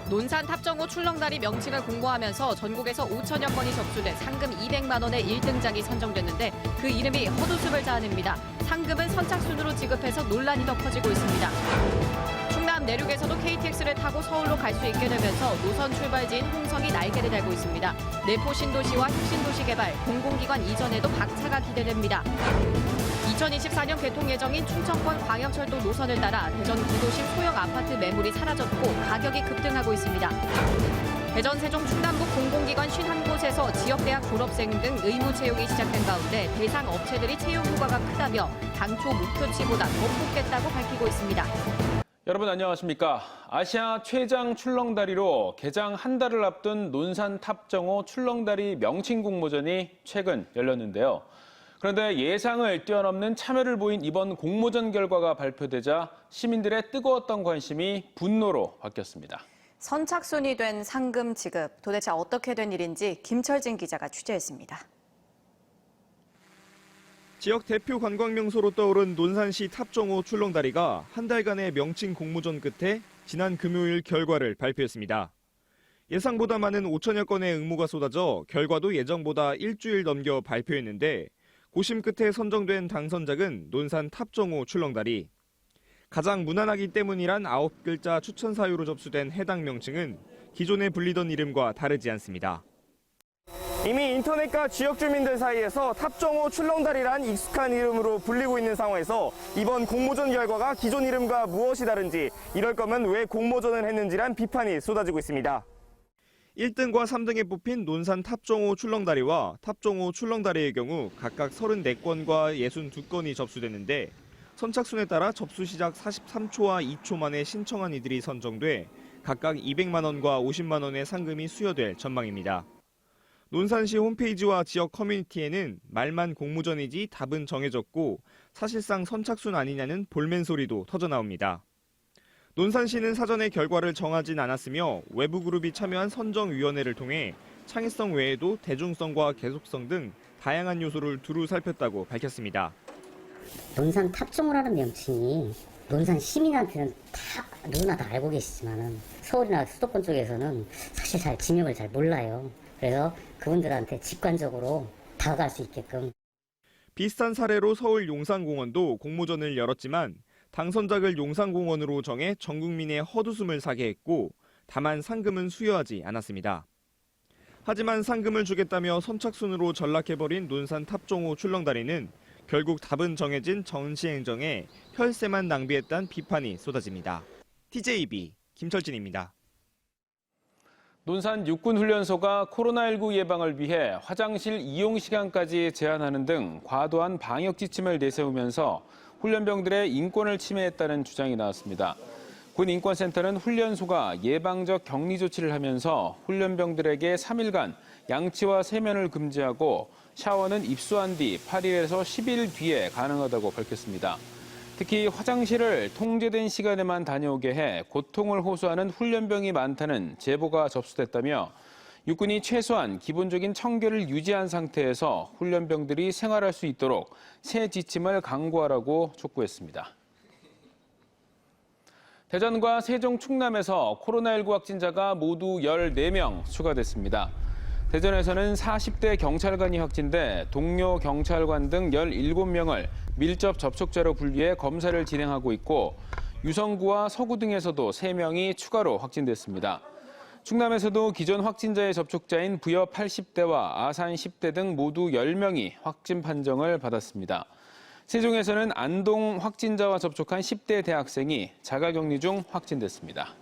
논산 탑정호 출렁다리 명칭을 공모하면서 전국에서 5천여 건이 접수돼 상금 200만 원의 1등작이 선정됐는데 그 이름이 헛웃음을 자아냅니다. 상금은 선착순으로 지급해서 논란이 더 커지고 있습니다. 충남 내륙에서도 KTX를 타고 서울로 갈 수 있게 되면서 노선 출발지인 홍성이 날개를 달고 있습니다. 내포 신도시와 혁신도시 개발, 공공기관 이전에도 박차가 기대됩니다. 2024년 개통 예정인 충청권 광역철도 노선을 따라 대전 구도심 소형 아파트 매물이 사라졌고 가격이 급등하고 있습니다. 대전, 세종, 충남북 공공기관 51곳에서 지역대학 졸업생 등 의무 채용이 시작된 가운데 대상 업체들이 채용 효과가 크다며 당초 목표치보다 더 뽑겠다고 밝히고 있습니다. 여러분 안녕하십니까? 아시아 최장 출렁다리로 개장 한 달을 앞둔 논산 탑정호 출렁다리 명칭 공모전이 최근 열렸는데요. 그런데 예상을 뛰어넘는 참여를 보인 이번 공모전 결과가 발표되자 시민들의 뜨거웠던 관심이 분노로 바뀌었습니다. 선착순이 된 상금 지급, 도대체 어떻게 된 일인지 김철진 기자가 취재했습니다. 지역 대표 관광명소로 떠오른 논산시 탑정호 출렁다리가 한 달간의 명칭 공모전 끝에 지난 금요일 결과를 발표했습니다. 예상보다 많은 5천여 건의 응모가 쏟아져 결과도 예정보다 일주일 넘겨 발표했는데 고심 끝에 선정된 당선작은 논산 탑정호 출렁다리. 가장 무난하기 때문이란 9글자 추천 사유로 접수된 해당 명칭은 기존에 불리던 이름과 다르지 않습니다. 이미 인터넷과 지역 주민들 사이에서 탑정호 출렁다리란 익숙한 이름으로 불리고 있는 상황에서 이번 공모전 결과가 기존 이름과 무엇이 다른지, 이럴 거면 왜 공모전을 했는지란 비판이 쏟아지고 있습니다. 1등과 3등에 뽑힌 논산 탑정호 출렁다리와 탑정호 출렁다리의 경우 각각 34건과 62건이 접수됐는데 선착순에 따라 접수 시작 43초와 2초 만에 신청한 이들이 선정돼 각각 200만 원과 50만 원의 상금이 수여될 전망입니다. 논산시 홈페이지와 지역 커뮤니티에는 말만 공모전이지 답은 정해졌고 사실상 선착순 아니냐는 볼멘 소리도 터져나옵니다. 논산시는 사전에 결과를 정하진 않았으며 외부 그룹이 참여한 선정위원회를 통해 창의성 외에도 대중성과 계속성 등 다양한 요소를 두루 살폈다고 밝혔습니다. 논산 탑정호라는 명칭이 논산 시민한테는 누구나 다 알고 계시지만은 서울이나 수도권 쪽에서는 사실 잘 지명을 잘 몰라요. 그래서 그분들한테 직관적으로 다가갈 수 있게끔. 비슷한 사례로 서울 용산공원도 공모전을 열었지만 당선작을 용산공원으로 정해 전 국민의 헛웃음을 사게 했고 다만 상금은 수여하지 않았습니다. 하지만 상금을 주겠다며 선착순으로 전락해버린 논산 탑정호 출렁다리는 결국 답은 정해진 전시행정에 혈세만 낭비했다는 비판이 쏟아집니다. TJB 김철진입니다. 논산 육군훈련소가 코로나19 예방을 위해 화장실 이용 시간까지 제한하는 등 과도한 방역 지침을 내세우면서 훈련병들의 인권을 침해했다는 주장이 나왔습니다. 군인권센터는 훈련소가 예방적 격리 조치를 하면서 훈련병들에게 3일간 양치와 세면을 금지하고 샤워는 입수한 뒤 8일에서 10일 뒤에 가능하다고 밝혔습니다. 특히 화장실을 통제된 시간에만 다녀오게 해 고통을 호소하는 훈련병이 많다는 제보가 접수됐다며 육군이 최소한 기본적인 청결을 유지한 상태에서 훈련병들이 생활할 수 있도록 새 지침을 강구하라고 촉구했습니다. 대전과 세종, 충남에서 코로나19 확진자가 모두 14명 추가됐습니다. 대전에서는 40대 경찰관이 확진돼 동료 경찰관 등 17명을 밀접 접촉자로 분류해 검사를 진행하고 있고 유성구와 서구 등에서도 3명이 추가로 확진됐습니다. 충남에서도 기존 확진자의 접촉자인 부여 80대와 아산 10대 등 모두 10명이 확진 판정을 받았습니다. 세종에서는 안동 확진자와 접촉한 10대 대학생이 자가격리 중 확진됐습니다.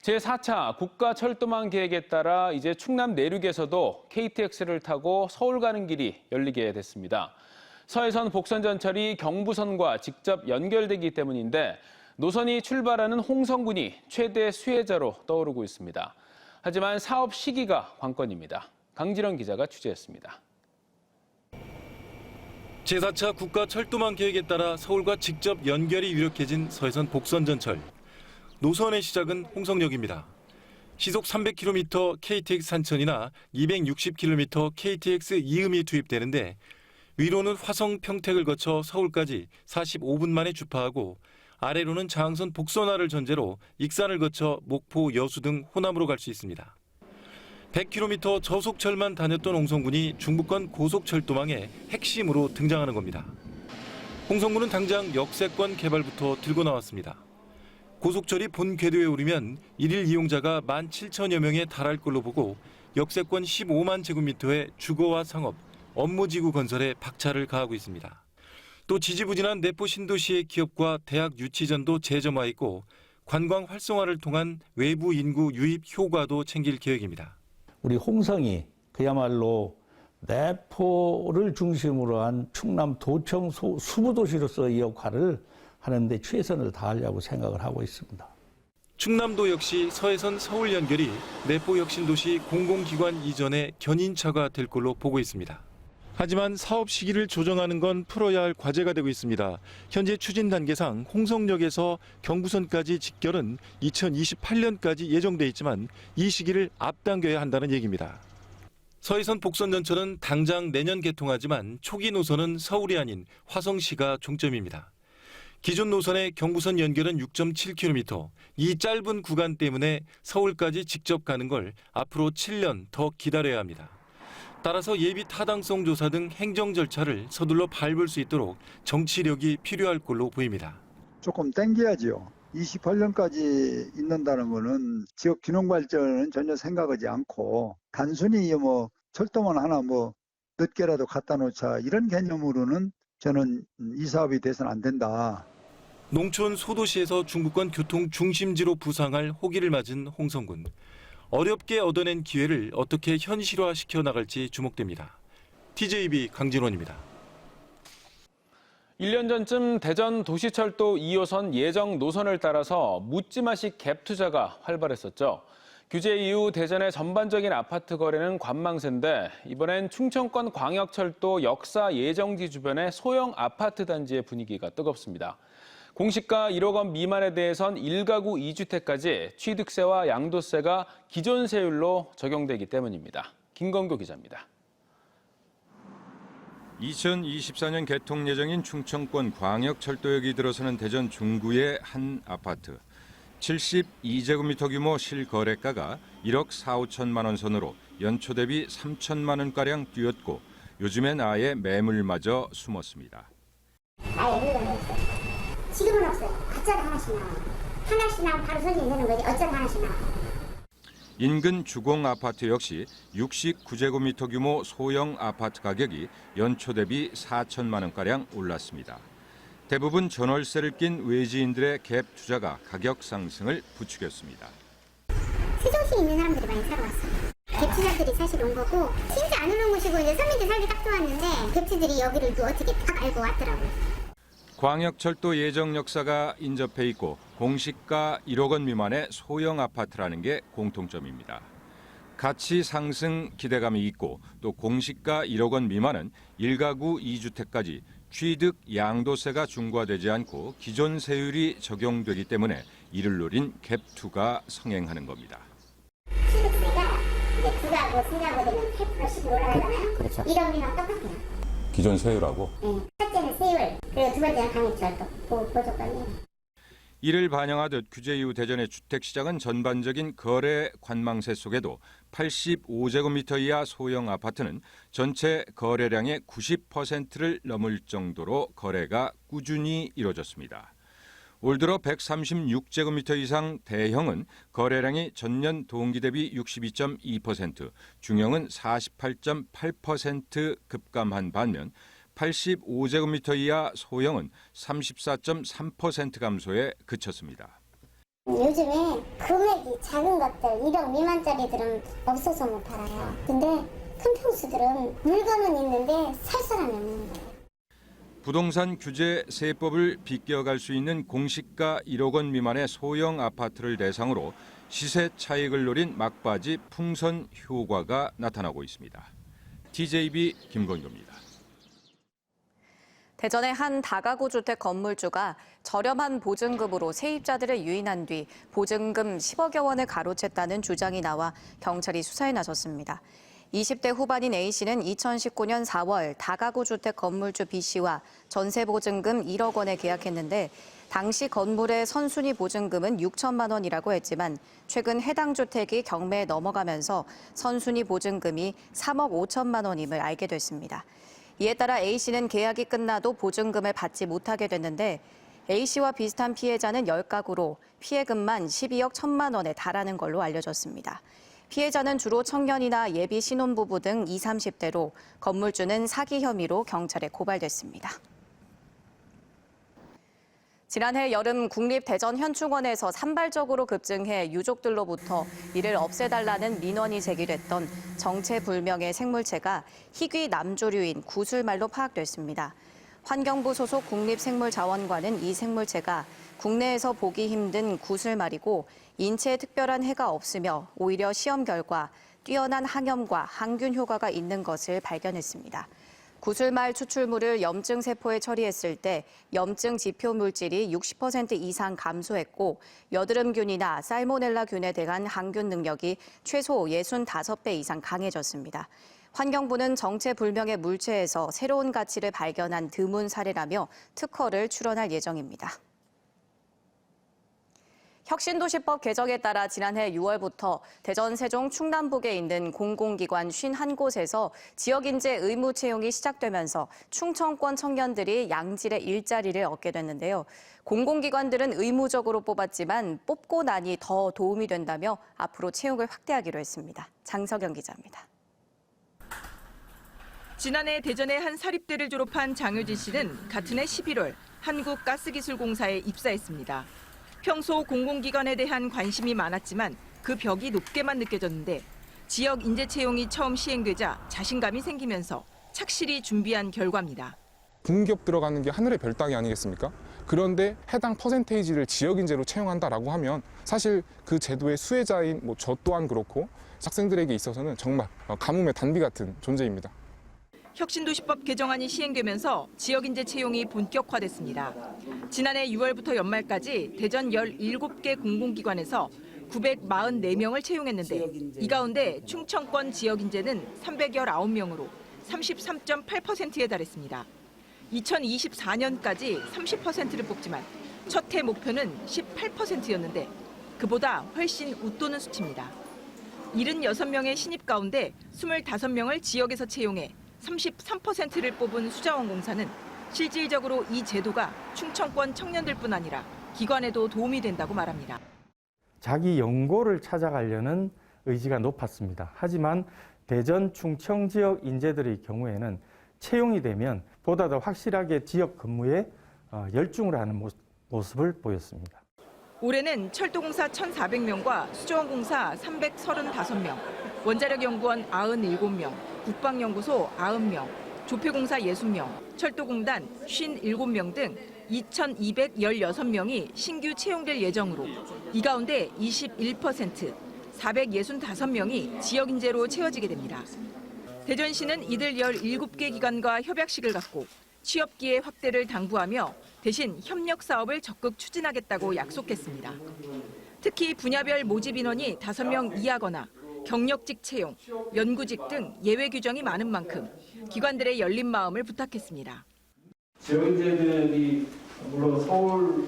제4차 국가철도망 계획에 따라 이제 충남 내륙에서도 KTX를 타고 서울 가는 길이 열리게 됐습니다. 서해선 복선전철이 경부선과 직접 연결되기 때문인데 노선이 출발하는 홍성군이 최대 수혜자로 떠오르고 있습니다. 하지만 사업 시기가 관건입니다. 강지런 기자가 취재했습니다. 제4차 국가철도망 계획에 따라 서울과 직접 연결이 유력해진 서해선 복선전철. 노선의 시작은 홍성역입니다. 시속 300km KTX 산천이나 260km KTX 이음이 투입되는데 위로는 화성, 평택을 거쳐 서울까지 45분 만에 주파하고 아래로는 장항선 복선화를 전제로 익산을 거쳐 목포, 여수 등 호남으로 갈 수 있습니다. 100km 저속철만 다녔던 홍성군이 중부권 고속철도망의 핵심으로 등장하는 겁니다. 홍성군은 당장 역세권 개발부터 들고 나왔습니다. 고속철이 본 궤도에 오르면 일일 이용자가 17,000여 명에 달할 걸로 보고 역세권 15만 제곱미터의 주거와 상업, 업무지구 건설에 박차를 가하고 있습니다. 또 지지부진한 내포 신도시의 기업과 대학 유치전도 재점화 있고 관광 활성화를 통한 외부 인구 유입 효과도 챙길 계획입니다. 우리 홍성이 그야말로 내포를 중심으로 한 충남 도청 수부도시로서의 역할을 하는데 최선을 다하려고 생각을 하고 있습니다. 충남도 역시 서해선 서울 연결이 내포 혁신도시 공공기관 이전의 견인차가 될 걸로 보고 있습니다. 하지만 사업 시기를 조정하는 건 풀어야 할 과제가 되고 있습니다. 현재 추진 단계상 홍성역에서 경부선까지 직결은 2028년까지 예정돼 있지만 이 시기를 앞당겨야 한다는 얘기입니다. 서해선 복선전철은 당장 내년 개통하지만 초기 노선은 서울이 아닌 화성시가 종점입니다. 기존 노선의 경부선 연결은 6.7km. 이 짧은 구간 때문에 서울까지 직접 가는 걸 앞으로 7년 더 기다려야 합니다. 따라서 예비 타당성 조사 등 행정 절차를 서둘러 밟을 수 있도록 정치력이 필요할 걸로 보입니다. 조금 땡겨야죠. 28년까지 있는다는 거는 지역 균형 발전은 전혀 생각하지 않고 단순히 철도만 하나 늦게라도 갖다 놓자 이런 개념으로는 저는 이 사업이 돼서는 안 된다. 농촌 소도시에서 중부권 교통 중심지로 부상할 호기를 맞은 홍성군. 어렵게 얻어낸 기회를 어떻게 현실화시켜 나갈지 주목됩니다. TJB 강진원입니다. 1년 전쯤 대전 도시철도 2호선 예정 노선을 따라서 묻지마식 갭 투자가 활발했었죠. 규제 이후 대전의 전반적인 아파트 거래는 관망세인데 이번엔 충청권 광역철도 역사 예정지 주변의 소형 아파트 단지의 분위기가 뜨겁습니다. 공시가 1억 원 미만에 대해선 1가구 2주택까지 취득세와 양도세가 기존 세율로 적용되기 때문입니다. 김건교 기자입니다. 2024년 개통 예정인 충청권 광역철도역이 들어서는 대전 중구의 한 아파트. 72제곱미터 규모 실거래가가 1억 4, 5천만 원 선으로 연초 대비 3천만 원가량 뛰었고 요즘엔 아예 매물마저 숨었습니다. 아예 물건이 없어요. 지금은 없어요. 어쩌다 하나씩 나와요. 하나씩 나오면 바로 손님 되는 거지. 어쩌다 하나씩 나와요. 인근 주공 아파트 역시 69제곱미터 규모 소형 아파트 가격이 연초 대비 4천만 원가량 올랐습니다. 대부분 전월세를 낀 외지인들의 갭 투자가 가격 상승을 부추겼습니다. 세종시에 있는 사람들이 많이 사러 왔어요. 갭 투자들이 사실 온 거고 진짜 안 오는 곳이고 이제 서민들 살기 딱 좋았는데 갭투들이 여기를 또 어떻게 딱 알고 왔더라고요. 광역철도 예정 역사가 인접해 있고 공시가 1억 원 미만의 소형 아파트라는 게 공통점입니다. 가치 상승 기대감이 있고 또 공시가 1억 원 미만은 1가구 2주택까지 취득 양도세가 중과되지 않고 기존 세율이 적용되기 때문에 이를 노린 갭2가 성행하는 겁니다. 취득세가 이제 2가구, 3가구 되면 8%씩 올라가잖아요. 그렇죠. 1억 미만 똑같아요. 기존 세율하고? 네. 첫째는 세율, 그리고 두 번째는 강력철도 보조권이에요. 이를 반영하듯 규제 이후 대전의 주택시장은 전반적인 거래 관망세 속에도 85제곱미터 이하 소형 아파트는 전체 거래량의 90%를 넘을 정도로 거래가 꾸준히 이뤄졌습니다. 올 들어 136제곱미터 이상 대형은 거래량이 전년 동기 대비 62.2%, 중형은 48.8% 급감한 반면 85제곱미터 이하 소형은 34.3% 감소에 그쳤습니다. 요즘에 금액이 작은 것들, 1억 미만짜리들은 없어서 못 팔아요. 근데 큰 평수들은 물건은 있는데 살 사람이 없는 거예요. 부동산 규제 세법을 비껴갈 수 있는 공시가 1억 원 미만의 소형 아파트를 대상으로 시세 차익을 노린 막바지 풍선 효과가 나타나고 있습니다. TJB 김건규입니다. 대전의 한 다가구 주택 건물주가 저렴한 보증금으로 세입자들을 유인한 뒤 보증금 10억여 원을 가로챘다는 주장이 나와 경찰이 수사에 나섰습니다. 20대 후반인 A씨는 2019년 4월 다가구 주택 건물주 B씨와 전세 보증금 1억 원에 계약했는데 당시 건물의 선순위 보증금은 6천만 원이라고 했지만 최근 해당 주택이 경매에 넘어가면서 선순위 보증금이 3억 5천만 원임을 알게 됐습니다. 이에 따라 A씨는 계약이 끝나도 보증금을 받지 못하게 됐는데 A씨와 비슷한 피해자는 10가구로 피해금만 12억 1천만 원에 달하는 걸로 알려졌습니다. 피해자는 주로 청년이나 예비 신혼부부 등 20, 30대로 건물주는 사기 혐의로 경찰에 고발됐습니다. 지난해 여름 국립대전현충원에서 산발적으로 급증해 유족들로부터 이를 없애달라는 민원이 제기됐던 정체불명의 생물체가 희귀 남조류인 구슬말로 파악됐습니다. 환경부 소속 국립생물자원관은 이 생물체가 국내에서 보기 힘든 구슬말이고 인체에 특별한 해가 없으며 오히려 시험 결과 뛰어난 항염과 항균 효과가 있는 것을 발견했습니다. 구슬말 추출물을 염증 세포에 처리했을 때 염증 지표 물질이 60% 이상 감소했고 여드름균이나 살모넬라균에 대한 항균 능력이 최소 65배 이상 강해졌습니다. 환경부는 정체불명의 물체에서 새로운 가치를 발견한 드문 사례라며 특허를 출원할 예정입니다. 혁신도시법 개정에 따라 지난해 6월부터 대전, 세종, 충남북에 있는 공공기관 51곳에서 지역인재 의무 채용이 시작되면서 충청권 청년들이 양질의 일자리를 얻게 됐는데요. 공공기관들은 의무적으로 뽑았지만 뽑고 나니 더 도움이 된다며 앞으로 채용을 확대하기로 했습니다. 장석영 기자입니다. 지난해 대전의 한 사립대를 졸업한 장효진 씨는 같은 해 11월 한국가스기술공사에 입사했습니다. 평소 공공기관에 대한 관심이 많았지만 그 벽이 높게만 느껴졌는데 지역 인재 채용이 처음 시행되자 자신감이 생기면서 착실히 준비한 결과입니다. 공기업 들어가는 게 하늘의 별 따기 아니겠습니까? 그런데 해당 퍼센테이지를 지역 인재로 채용한다라고 하면 사실 그 제도의 수혜자인 저 또한 그렇고 학생들에게 있어서는 정말 가뭄의 단비 같은 존재입니다. 혁신도시법 개정안이 시행되면서 지역인재 채용이 본격화됐습니다. 지난해 6월부터 연말까지 대전 17개 공공기관에서 944명을 채용했는데 이 가운데 충청권 지역인재는 319명으로 33.8%에 달했습니다. 2024년까지 30%를 뽑지만 첫 해 목표는 18%였는데 그보다 훨씬 웃도는 수치입니다. 76명의 신입 가운데 25명을 지역에서 채용해 33%를 뽑은 수자원공사는 실질적으로 이 제도가 충청권 청년들뿐 아니라 기관에도 도움이 된다고 말합니다. 자기 연고를 찾아가려는 의지가 높았습니다. 하지만 대전 충청 지역 인재들의 경우에는 채용이 되면 보다 더 확실하게 지역 근무에 열중을 하는 모습을 보였습니다. 올해는 철도공사 1,400명과 수자원공사 335명, 원자력연구원 97명, 국방연구소 90명, 조폐공사 60명, 철도공단 57명 등 2,216명이 신규 채용될 예정으로 이 가운데 21%, 465명이 지역인재로 채워지게 됩니다. 대전시는 이들 17개 기관과 협약식을 갖고 취업 기회 확대를 당부하며 대신 협력 사업을 적극 추진하겠다고 약속했습니다. 특히 분야별 모집 인원이 5명 이하거나 경력직 채용, 연구직 등 예외 규정이 많은 만큼 기관들의 열린 마음을 부탁했습니다. 지역인재들이 물론 서울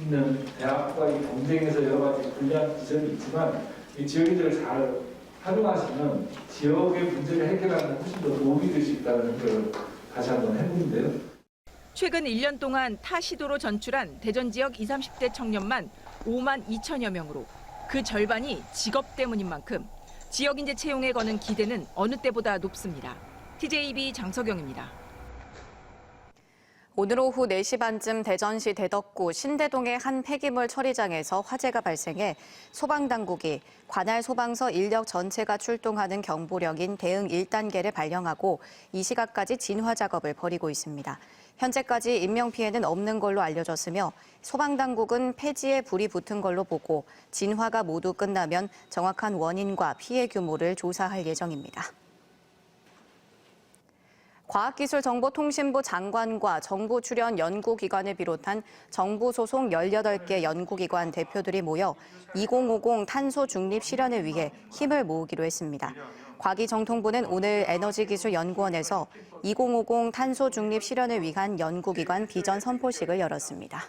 있는 대학과의 경쟁에서 여러 가지 불리한 지점이 있지만 이 지역인재를 잘 활용하시면 지역의 문제를 해결하는 데 훨씬 더 도움이 될 수 있다는 걸 다시 한번 해보는데요. 최근 1년 동안 타 시도로 전출한 대전 지역 20, 30대 청년만 5만 2천여 명으로 그 절반이 직업 때문인 만큼 지역인재 채용에 거는 기대는 어느 때보다 높습니다. TJB 장석영입니다. 오늘 오후 4시 반쯤 대전시 대덕구 신대동의 한 폐기물 처리장에서 화재가 발생해 소방당국이 관할 소방서 인력 전체가 출동하는 경보령인 대응 1단계를 발령하고 이 시각까지 진화 작업을 벌이고 있습니다. 현재까지 인명피해는 없는 걸로 알려졌으며 소방당국은 폐지에 불이 붙은 걸로 보고 진화가 모두 끝나면 정확한 원인과 피해 규모를 조사할 예정입니다. 과학기술정보통신부 장관과 정부 출연 연구기관을 비롯한 정부 소속 18개 연구기관 대표들이 모여 2050 탄소 중립 실현을 위해 힘을 모으기로 했습니다. 과기정통부는 오늘 에너지기술연구원에서 2050 탄소 중립 실현을 위한 연구기관 비전 선포식을 열었습니다.